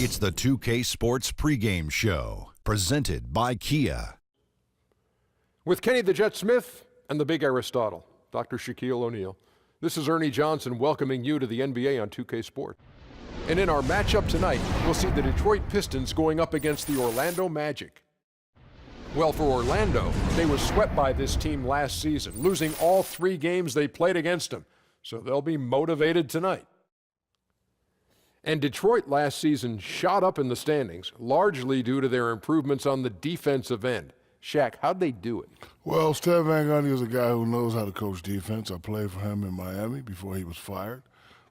It's the 2K Sports pregame show, presented by Kia. With Kenny the Jet Smith and the big Aristotle, Dr. Shaquille O'Neal, this is Ernie Johnson welcoming you to the NBA on 2K Sports. And in our matchup tonight, we'll see the Detroit Pistons going up against the Orlando Magic. Well, for Orlando, they were swept by this team last season, losing all 3 games they played against them. So they'll be motivated tonight. And Detroit last season shot up in the standings, largely due to their improvements on the defensive end. Shaq, how'd they do it? Well, Steph Van Gundy is a guy who knows how to coach defense. I played for him in Miami before he was fired.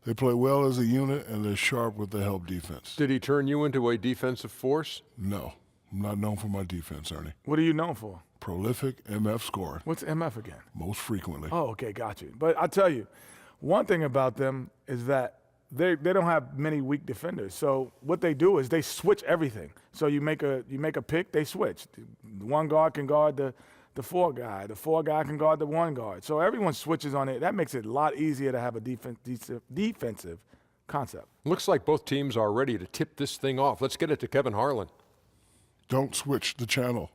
They play well as a unit, and they're sharp with the help defense. Did he turn you into a defensive force? No. I'm not known for my defense, Ernie. What are you known for? Prolific MF scoring. What's MF again? Most frequently. Oh, okay, got you. But I tell you, one thing about them is that they don't have many weak defenders. So what they do is they switch everything. So you make a pick, they switch. The one guard can guard the 4 guy. The 4 guy can guard the 1 guard. So everyone switches on it. That makes it a lot easier to have a defensive concept. Looks like both teams are ready to tip this thing off. Let's get it to Kevin Harlan. Don't switch the channel.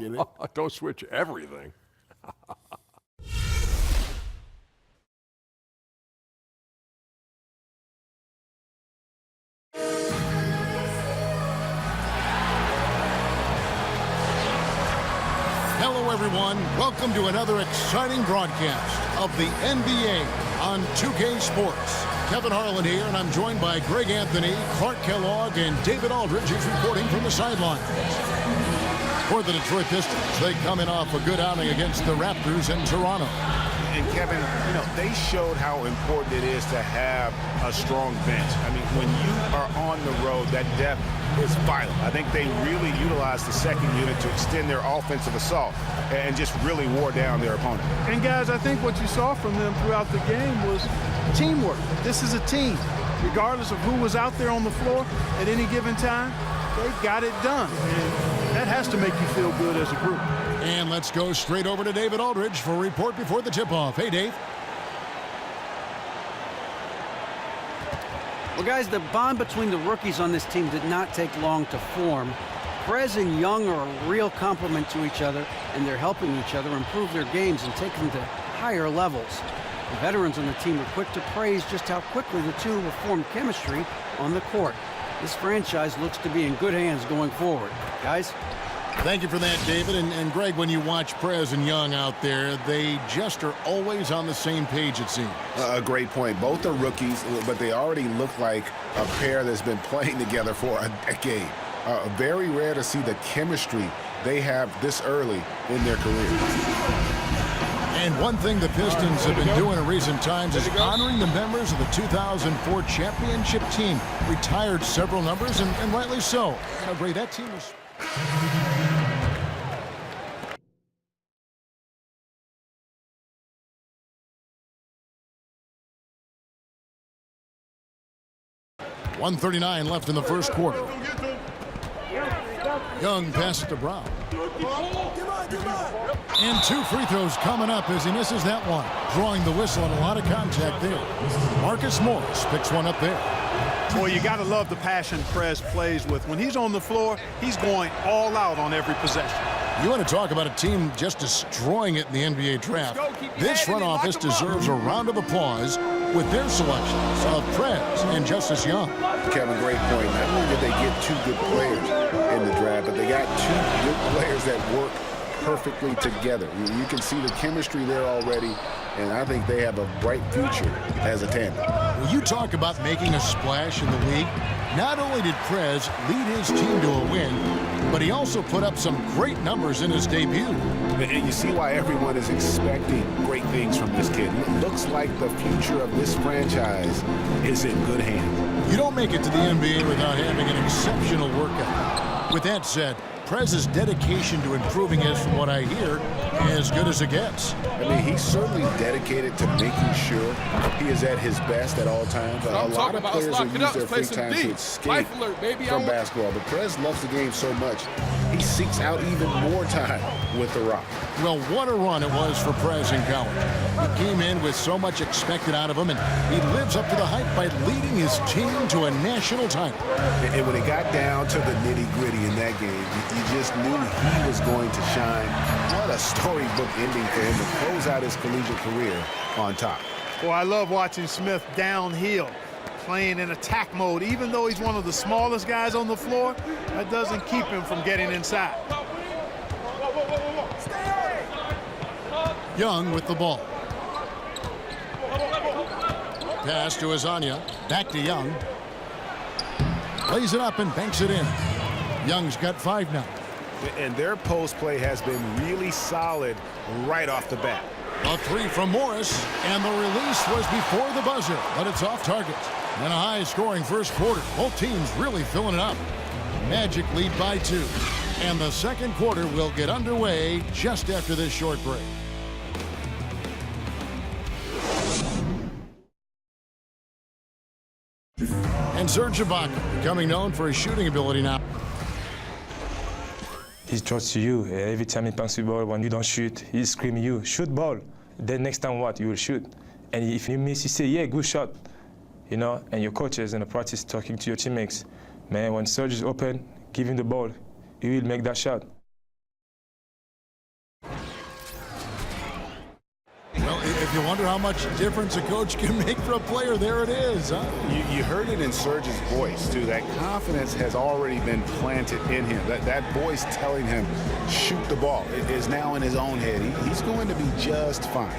Get it? Don't switch everything. Hello, everyone. Welcome to another exciting broadcast of the NBA on 2K Sports. Kevin Harlan here, and I'm joined by Greg Anthony, Clark Kellogg, and David Aldridge, who's reporting from the sideline. For the Detroit Pistons, they come in off a good outing against the Raptors in Toronto. And Kevin, you know, they showed how important it is to have a strong bench. I mean, when you are on the road, that depth is vital. I think they really utilized the second unit to extend their offensive assault and just really wore down their opponent. And guys, I think what you saw from them throughout the game was teamwork. This is a team. Regardless of who was out there on the floor at any given time, they got it done. And that has to make you feel good as a group. And let's go straight over to David Aldridge for a report before the tip-off. Hey, Dave. Well, guys, the bond between the rookies on this team did not take long to form. Perez and Young are a real complement to each other, and they're helping each other improve their games and take them to higher levels. The veterans on the team are quick to praise just how quickly the two have formed chemistry on the court. This franchise looks to be in good hands going forward. Guys? Thank you for that, David. And Greg, when you watch Perez and Young out there, they just are always on the same page, it seems. A great point. Both are rookies, but they already look like a pair that's been playing together for a decade. Very rare to see the chemistry they have this early in their careers. And one thing the Pistons have been doing in recent times is honoring the members of the 2004 championship team. Retired several numbers, and rightly so. You know, Greg, that team was... .139 left in the first quarter. Young passes to Brown. And 2 free throws coming up as he misses that one. Drawing the whistle and a lot of contact there. Marcus Morris picks one up there. Boy, you got to love the passion Perez plays with. When he's on the floor, he's going all out on every possession. You want to talk about a team just destroying it in the NBA draft. This front office deserves a round of applause with their selections of Perez and Justice Young. Kevin, great point. Not only did they get 2 good players in the draft, but they got 2 good players that work perfectly together. You can see the chemistry there already, and I think they have a bright future as a tandem. When you talk about making a splash in the league, not only did Perez lead his team to a win, but he also put up some great numbers in his debut. And you see why everyone is expecting great things from this kid. It looks like the future of this franchise is in good hands. You don't make it to the NBA without having an exceptional workout. With that said, Perez's dedication to improving is, from what I hear, as good as it gets. I mean, he's certainly dedicated to making sure he is at his best at all times. A lot of players will use their free time to escape from basketball, but Perez loves the game so much, he seeks out even more time with the rock. Well, what a run it was for Prez in college. He came in with so much expected out of him, and he lives up to the hype by leading his team to a national title. And when it got down to the nitty-gritty in that game, you just knew he was going to shine. What a storybook ending for him to close out his collegiate career on top. Well, I love watching Smith downhill, playing in attack mode. Even though he's one of the smallest guys on the floor, that doesn't keep him from getting inside. Young with the ball. Pass to Azania. Back to Young. Lays it up and banks it in. Young's got 5 now. And their post play has been really solid right off the bat. A 3 from Morris, and the release was before the buzzer, but it's off target. And a high-scoring first quarter. Both teams really filling it up. Magic lead by 2. And the second quarter will get underway just after this short break. And Serge Ibaka, becoming known for his shooting ability now. He trusts you. Every time he punts the ball, when you don't shoot, he screams you, shoot ball. Then next time what? You will shoot. And if you miss, you say, yeah, good shot. You know, and your coaches in the practice talking to your teammates. Man, when Serge is open, give him the ball. He will make that shot. Well, if you wonder how much difference a coach can make for a player, there it is, huh? You heard it in Serge's voice, too. That confidence has already been planted in him. That voice telling him, shoot the ball, it is now in his own head. He's going to be just fine.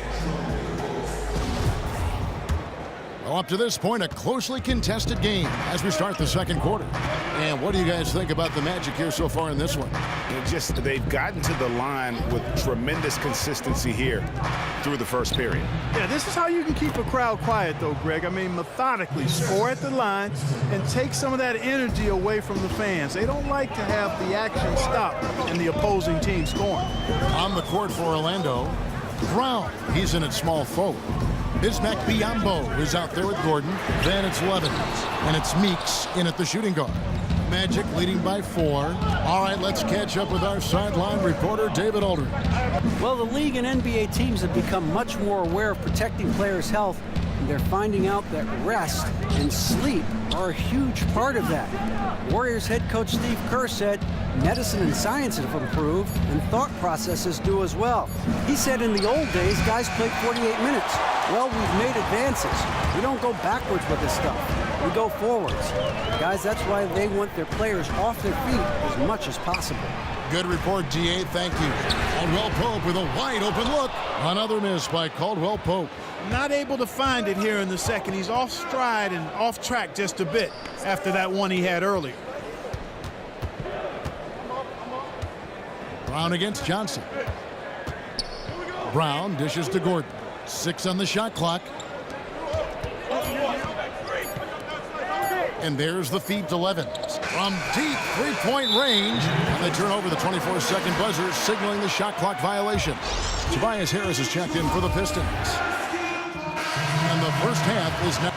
Well, up to this point, a closely contested game as we start the second quarter. And what do you guys think about the Magic here so far in this one? They've gotten to the line with tremendous consistency here through the first period. Yeah, this is how you can keep a crowd quiet, though, Greg. I mean, methodically score at the line and take some of that energy away from the fans. They don't like to have the action stop and the opposing team scoring. On the court for Orlando, Brown, he's in at small forward. Bismack Biyombo is out there with Gordon. Then it's Levin. And it's Meeks in at the shooting guard. Magic leading by 4. All right, let's catch up with our sideline reporter, David Aldridge. Well, the league and NBA teams have become much more aware of protecting players' health, and they're finding out that rest and sleep are a huge part of that. Warriors head coach Steve Kerr said medicine and science have improved, and thought processes do as well. He said in the old days, guys played 48 minutes. Well, we've made advances. We don't go backwards with this stuff. We go forwards. Guys, that's why they want their players off their feet as much as possible. Good report, DA. Thank you. Caldwell Pope with a wide open look. Another miss by Caldwell Pope. Not able to find it here in the second. He's off stride and off track just a bit after that one he had earlier. Brown against Johnson. Brown dishes to Gordon. 6 on the shot clock. And there's the feed to Levin. From deep three-point range. And they turn over the 24-second buzzer, signaling the shot clock violation. Tobias Harris is checked in for the Pistons. And the first half is now.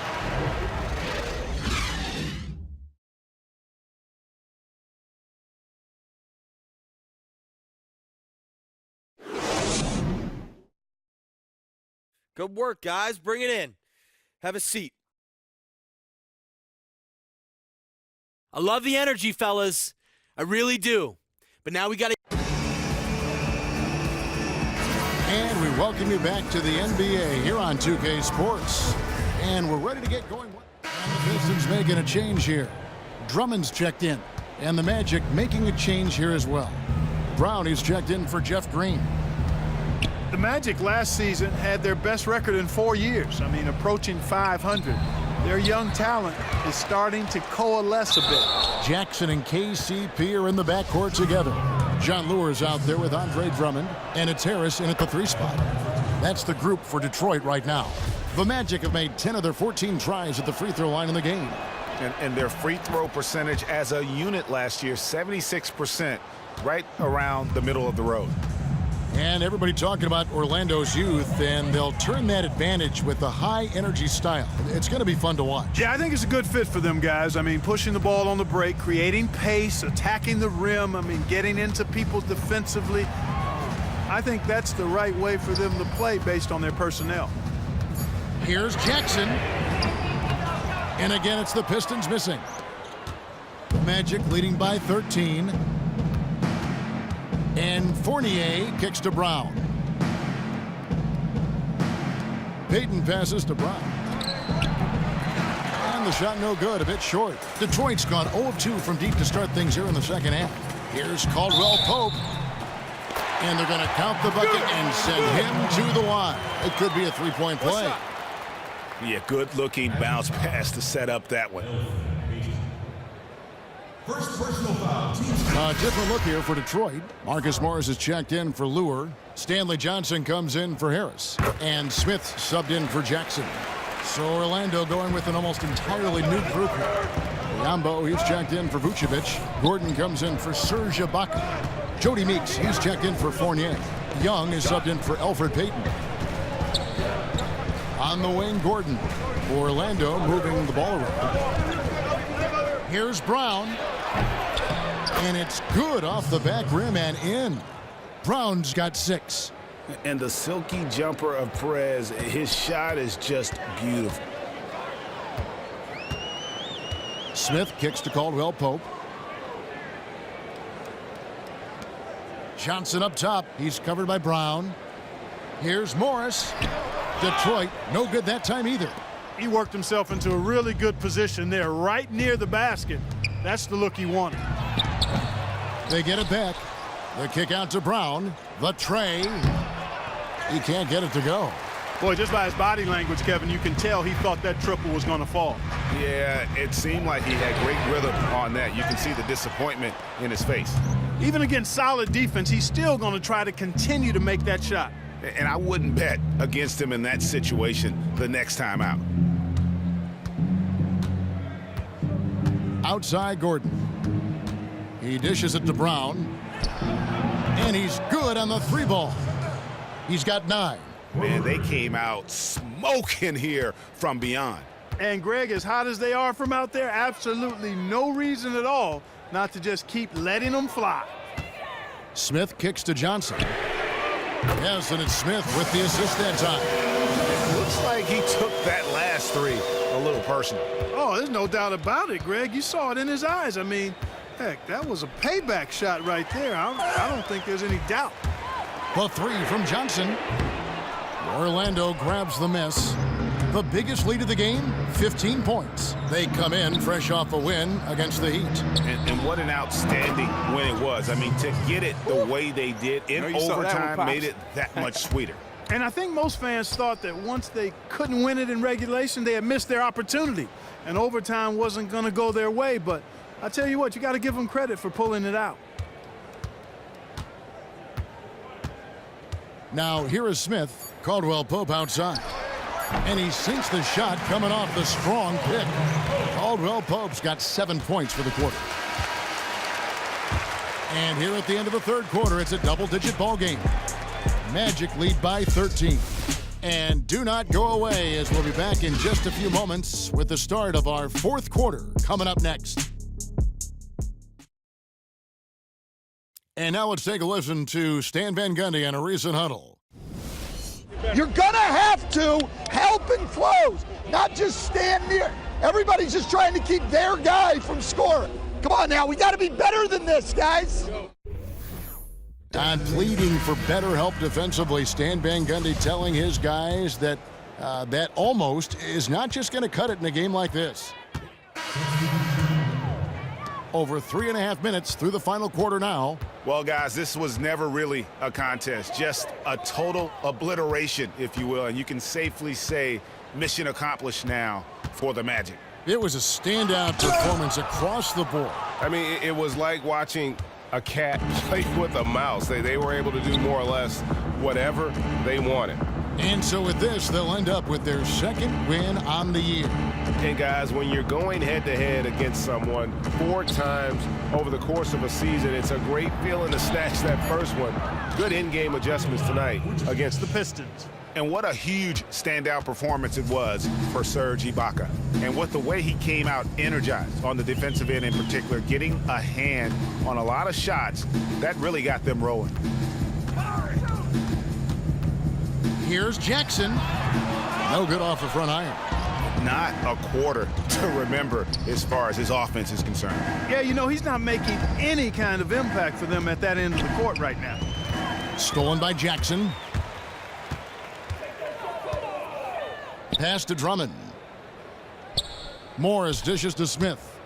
Good work, guys. Bring it in. Have a seat. I love the energy, fellas. I really do. But now we got to... And we welcome you back to the NBA here on 2K Sports. And we're ready to get going. And the Pistons making a change here. Drummond's checked in. And the Magic making a change here as well. Brown is checked in for Jeff Green. The Magic last season had their best record in 4 years. I mean, approaching 500. Their young talent is starting to coalesce a bit. Jackson and KCP are in the backcourt together. John Lure's out there with Andre Drummond, and it's Harris in at the 3 spot. That's the group for Detroit right now. The Magic have made 10 of their 14 tries at the free throw line in the game. And their free throw percentage as a unit last year, 76%, right around the middle of the road. And everybody talking about Orlando's youth, and they'll turn that advantage with the high-energy style. It's going to be fun to watch. Yeah, I think it's a good fit for them, guys. I mean, pushing the ball on the break, creating pace, attacking the rim. I mean, getting into people defensively. I think that's the right way for them to play based on their personnel. Here's Jackson. And again, it's the Pistons missing. Magic leading by 13. And Fournier kicks to Brown. Payton passes to Brown. And the shot no good, a bit short. Detroit's gone 0 of 2 from deep to start things here in the second half. Here's Caldwell Pope. And they're going to count the bucket and send him to the line. It could be a three-point play. Yeah, good-looking bounce pass to set up that one. First personal foul. A different look here for Detroit. Marcus Morris is checked in for Lure. Stanley Johnson comes in for Harris. And Smith subbed in for Jackson. So Orlando going with an almost entirely new group here. Yambo, he's checked in for Vucevic. Gordon comes in for Serge Ibaka. Jody Meeks, he's checked in for Fournier. Young is subbed in for Elfrid Payton. On the wing, Gordon. Orlando moving the ball around. Here's Brown. And it's good off the back rim and in. Brown's got 6. And the silky jumper of Perez, his shot is just beautiful. Smith kicks to Caldwell Pope. Johnson up top. He's covered by Brown. Here's Morris. Detroit, no good that time either. He worked himself into a really good position there, right near the basket. That's the look he wanted. They get it back. The kick out to Brown. The tray. He can't get it to go. Boy, just by his body language, Kevin, you can tell he thought that triple was going to fall. Yeah, it seemed like he had great rhythm on that. You can see the disappointment in his face. Even against solid defense, he's still going to try to continue to make that shot. And I wouldn't bet against him in that situation the next time out. Outside Gordon. He dishes it to Brown. And he's good on the 3-ball. He's got 9. Man, they came out smoking here from beyond. And Greg, as hot as they are from out there, absolutely no reason at all not to just keep letting them fly. Smith kicks to Johnson. Yes, and it's Smith with the assist that time. Looks like he took that last 3 a little personal. Oh, there's no doubt about it, Greg. You saw it in his eyes. I mean, heck, that was a payback shot right there. I don't think there's any doubt. The 3 from Johnson. Orlando grabs the miss. The biggest lead of the game, 15 points. They come in fresh off a win against the Heat. And what an outstanding win it was. I mean, to get it the way they did in overtime made it that much sweeter. And I think most fans thought that once they couldn't win it in regulation, they had missed their opportunity. And overtime wasn't going to go their way. But I tell you what, you got to give them credit for pulling it out. Now here is Smith. Caldwell Pope outside. And he sinks the shot coming off the strong pick. Caldwell Pope's got 7 points for the quarter. And here at the end of the third quarter, it's a double-digit ball game. Magic lead by 13. And do not go away, as we'll be back in just a few moments with the start of our fourth quarter coming up next. And now let's take a listen to Stan Van Gundy on a recent huddle. You're going to have to help in flows, not just stand near. Everybody's just trying to keep their guy from scoring. Come on now, we got to be better than this, guys. And pleading for better help defensively, Stan Van Gundy telling his guys that that almost is not just going to cut it in a game like this. Over 3.5 minutes through the final quarter now. Well, guys, this was never really a contest, just a total obliteration, if you will, and you can safely say mission accomplished now for the Magic. It was a standout performance across the board. I mean, it was like watching a cat play with a mouse. They were able to do more or less whatever they wanted. And so with this, they'll end up with their second win on the year. And guys, when you're going head-to-head against someone 4 times over the course of a season, it's a great feeling to snatch that first one. Good in-game adjustments tonight against the Pistons. And what a huge standout performance it was for Serge Ibaka. And with the way he came out energized on the defensive end in particular, getting a hand on a lot of shots, that really got them rolling. Here's Jackson. No good off the front iron. Not a quarter to remember as far as his offense is concerned. Yeah, you know, he's not making any kind of impact for them at that end of the court right now. Stolen by Jackson. Pass to Drummond. Morris dishes to Smith.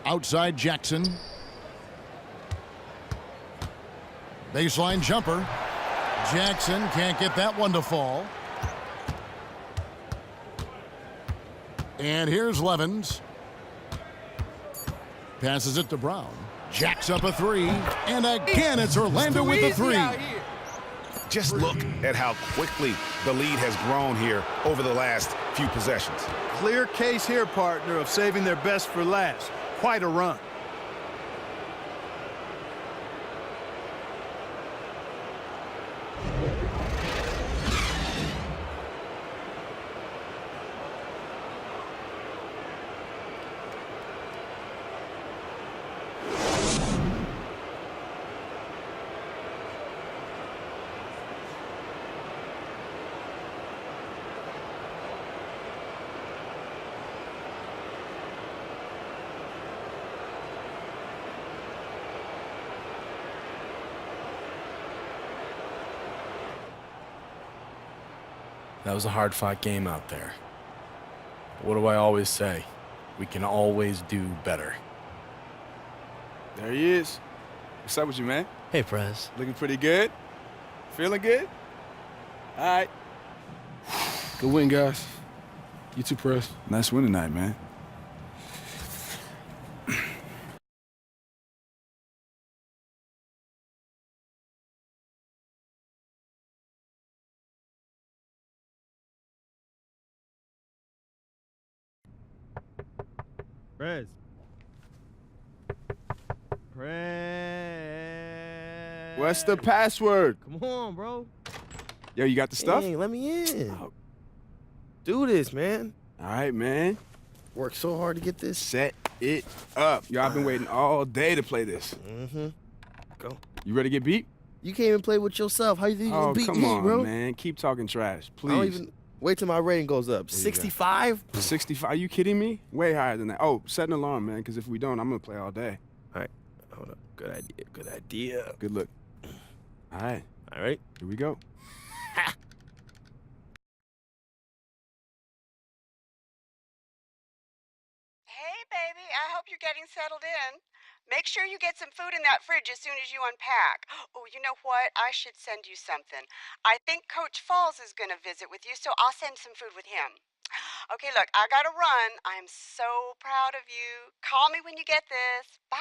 Outside Jackson. Baseline jumper. Jackson can't get that one to fall. And here's Levens. Passes it to Brown. Jacks up a three. And again, it's Orlando with the three. Just look at how quickly the lead has grown here over the last few possessions. Clear case here, partner, of saving their best for last. Quite a run. That was a hard-fought game out there. What do I always say? We can always do better. There he is. What's up with you, man? Hey, Prez. Looking pretty good? Feeling good? All right. Good win, guys. You too, Prez. Nice win tonight, man. Prez. What's the password? Come on, bro. Yo, you got the stuff? Hey, let me in. Do this, man. All right, man. Worked so hard to get this. Set it up. Yo, I've been waiting all day to play this. Mm-hmm. Go. You ready to get beat? You can't even play with yourself. How you think you Oh, can beat come me, on, bro? man. Keep talking trash, please. I don't even... Wait till my rating goes up. 65? 65? Are you kidding me? Way higher than that. Oh, set an alarm, man, because if we don't, I'm going to play all day. All right. Hold up. Good idea. Good idea. Good look. All right. All right. Here we go. Hey, baby. I hope you're getting settled in. Make sure you get some food in that fridge as soon as you unpack. Oh, you know what? I should send you something. I think Coach Falls is going to visit with you, so I'll send some food with him. Okay, look, I got to run. I'm so proud of you. Call me when you get this. Bye.